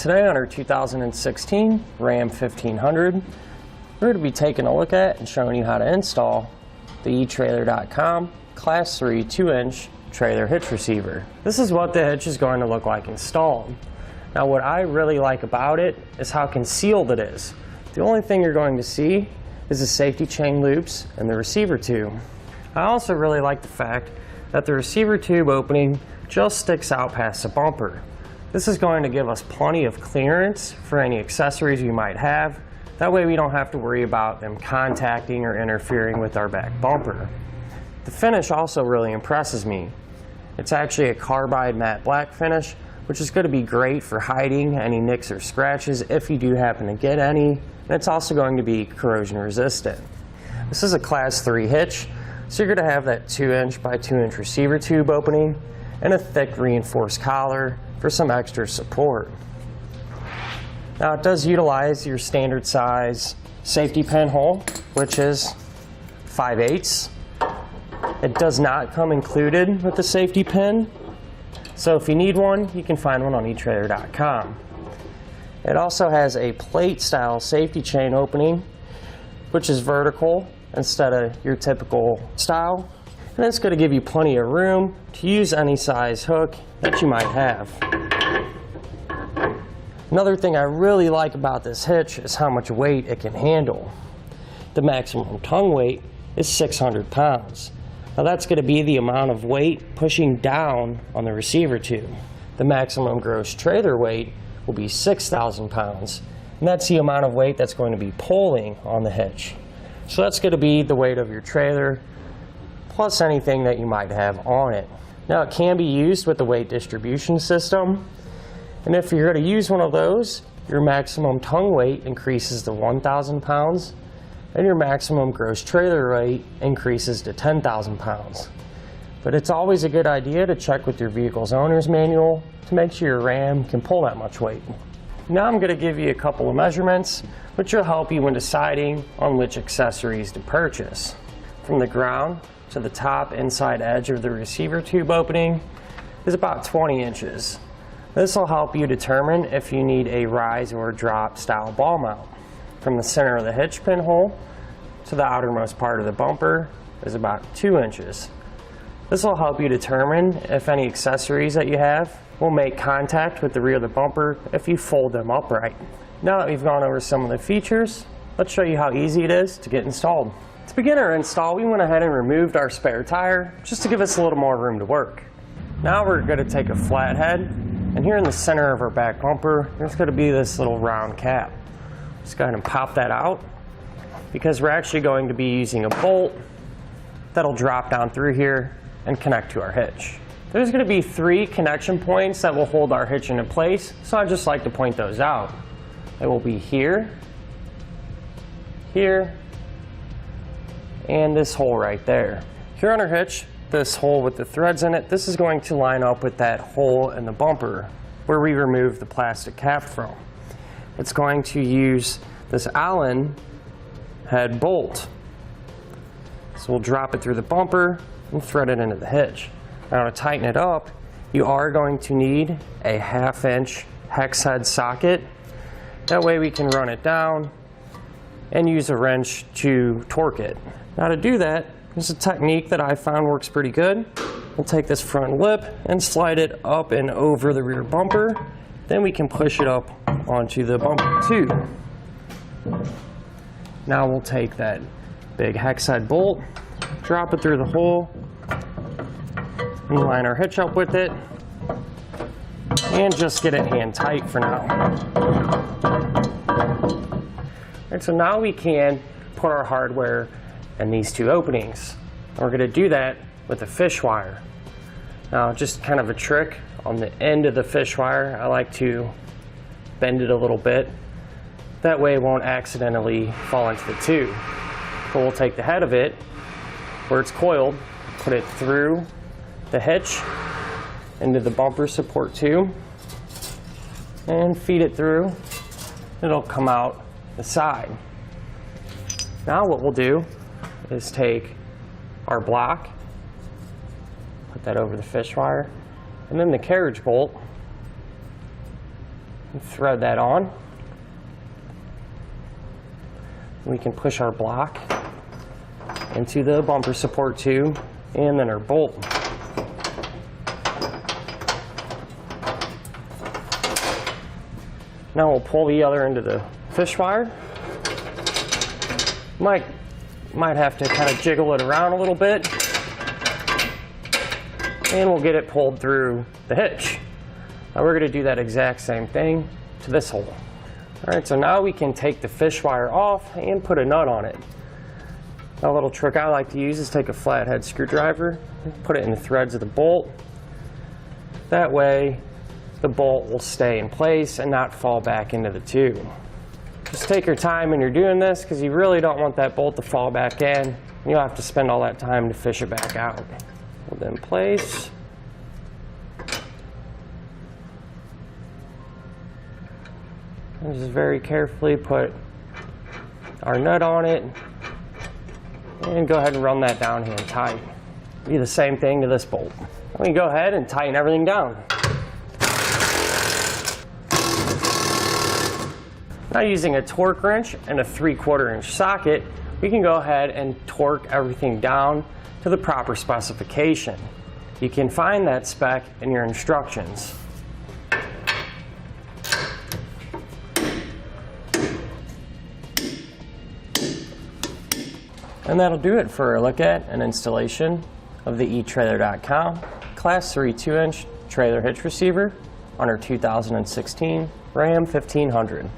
Today on our 2016 Ram 1500, we're going to be taking a look at and showing you how to install the etrailer.com Class 3 2-inch trailer hitch receiver. This is what the hitch is going to look like installed. Now what I really like about it is how concealed it is. The only thing you're going to see is the safety chain loops and the receiver tube. I also really like the fact that the receiver tube opening just sticks out past the bumper. This is going to give us plenty of clearance for any accessories you might have. That way we don't have to worry about them contacting or interfering with our back bumper. The finish also really impresses me. It's actually a carbide matte black finish, which is going to be great for hiding any nicks or scratches if you do happen to get any. And it's also going to be corrosion resistant. This is a Class 3 hitch, so you're going to have that 2-inch by 2-inch receiver tube opening and a thick reinforced collar for some extra support. Now it does utilize your standard size safety pin hole, which is 5/8. It does not come included with the safety pin, so if you need one, you can find one on etrailer.com. It also has a plate style safety chain opening, which is vertical instead of your typical style. And it's going to give you plenty of room to use any size hook that you might have. Another thing I really like about this hitch is how much weight it can handle. The maximum tongue weight is 600 pounds. Now that's going to be the amount of weight pushing down on the receiver tube. The maximum gross trailer weight will be 6,000 pounds. And that's the amount of weight that's going to be pulling on the hitch. So that's going to be the weight of your trailer plus anything that you might have on it. Now it can be used with the weight distribution system, and if you're going to use one of those, your maximum tongue weight increases to 1,000 pounds and your maximum gross trailer weight increases to 10,000 pounds. But it's always a good idea to check with your vehicle's owner's manual to make sure your Ram can pull that much weight. Now I'm going to give you a couple of measurements which will help you when deciding on which accessories to purchase. From the ground to the top inside edge of the receiver tube opening is about 20 inches. This will help you determine if you need a rise or drop style ball mount. From the center of the hitch pin hole to the outermost part of the bumper is about 2 inches. This will help you determine if any accessories that you have will make contact with the rear of the bumper if you fold them upright. Now that we've gone over some of the features, let's show you how easy it is to get installed. To begin our install, we went ahead and removed our spare tire just to give us a little more room to work. Now we're going to take a flathead, and here in the center of our back bumper, there's going to be this little round cap. Just go ahead and pop that out, because we're actually going to be using a bolt that'll drop down through here and connect to our hitch. There's going to be 3 connection points that will hold our hitch into place, so I just like to point those out. It will be here, here, and this hole right there. Here on our hitch, this hole with the threads in it, this is going to line up with that hole in the bumper where we removed the plastic cap from. It's going to use this Allen head bolt. So we'll drop it through the bumper and thread it into the hitch. Now to tighten it up, you are going to need a 1/2-inch hex head socket. That way we can run it down and use a wrench to torque it. Now to do that, there's a technique that I found works pretty good. We'll take this front lip and slide it up and over the rear bumper. Then we can push it up onto the bumper too. Now we'll take that big hex head bolt, drop it through the hole, and line our hitch up with it, and just get it hand tight for now. And so now we can put our hardware in these 2 openings. And we're going to do that with a fish wire. Now just kind of a trick on the end of the fish wire, I like to bend it a little bit. That way it won't accidentally fall into the tube. So we'll take the head of it, where it's coiled, put it through the hitch into the bumper support tube, and feed it through. It'll come out the side. Now what we'll do is take our block, put that over the fish wire, and then the carriage bolt, Thread that on. We can push our block into the bumper support tube and then our bolt. Now we'll pull the other end of the fish wire. Might have to kind of jiggle it around a little bit, and we'll get it pulled through the hitch. Now we're going to do that exact same thing to this hole. All right, so now we can take the fish wire off and put a nut on it. A little trick I like to use is take a flathead screwdriver and put it in the threads of the bolt. That way the bolt will stay in place and not fall back into the tube. Just take your time when you're doing this, because you really don't want that bolt to fall back in. You'll have to spend all that time to fish it back out. Hold it in place. And just very carefully put our nut on it and go ahead and run that down hand tight. Do the same thing to this bolt. We can go ahead and tighten everything down. Now, using a torque wrench and a 3/4 inch socket, we can go ahead and torque everything down to the proper specification. You can find that spec in your instructions. And that'll do it for a look at an installation of the etrailer.com Class 3 2-inch trailer hitch receiver on our 2016 Ram 1500.